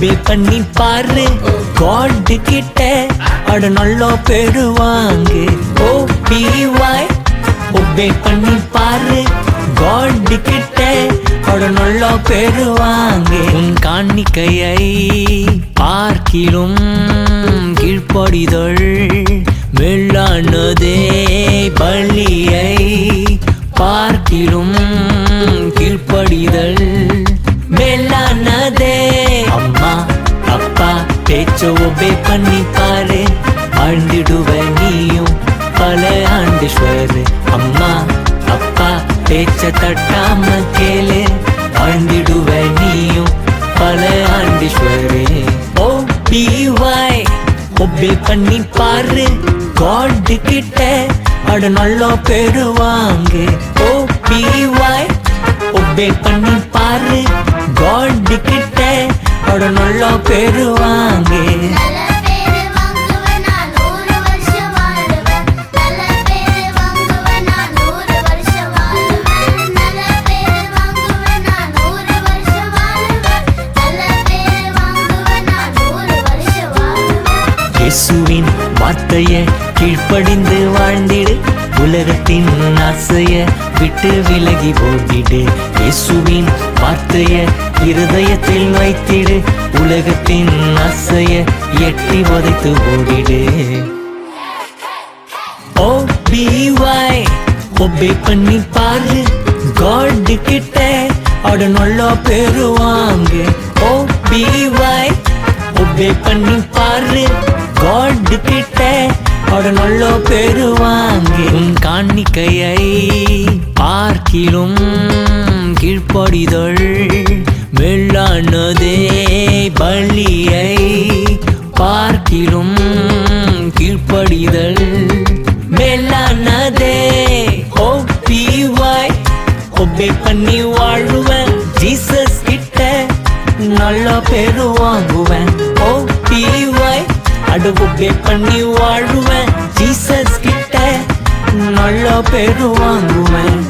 Obey பண்ணி பாரு God கிட்ட அட நல்லா பெறுவாங்க. OBY ஒபே பண்ணி பாரு காட் கிட்ட அட நல்லா பெறுவாங்க. உன் காணிக்கையை பார்க்கிலும் கீழ்ப்படிதல் மேலானதே, பலியை பார்க்கிலும் கீழ்ப்படிதல் மேலானதே. அம்மா அப்பா பேச்ச ஒபே பண்ணி பாரு வாழ்ந்திடுவ நீயும் பல ஆண்டீஸ்வரு. அம்மா அப்பா பேச்ச தட்டாம கேளு வாழ்ந்திடுவ நீயும் பல ஆண்டீஸ்வரு. OBY ஒபே பண்ணி பாரு காட் கிட்ட அட நல்லா பெறுவாங்க. OBY ஒபே பண்ணி பாரு காட் கிட்ட அட நல்லா பெறுவாங்க. இயேசுவின் வார்த்தைய கீழ்ப்படிந்து வாழ்ந்திடு, உலகத்தின் ஆசைய விட்டு விலகி ஓடிடு. இயேசுவின் வார்த்தைய இருதயத்தில் வைத்திடு, உலகத்தின் ஆசைய எட்டி உதைத்து ஓடிடு. OBY ஒபே பண்ணி பாரு காட் கிட்ட அட நல்லா பெறுவாங்க. OBY ஒபே பண்ணி பாரு காட் கிட்ட அட நல்லா பெறுவாங்க. உன் காணிக்கையை பார்க்கிலும் கீழ்ப்படிதல் மேலானதே, பலியை பார்க்கிலும் கீழ்ப்படிதல் மேலானதே. OBY ஒபே பண்ணி வாழ்வுவேன் ஜீசஸ் கிட்ட நல்லா பெறுவாங்குவேன். OBY அட ஒபே பண்ணி வாழ்வுவேன் ஜீசஸ் கிட்ட நல்லா பெறுவாங்குவேன்.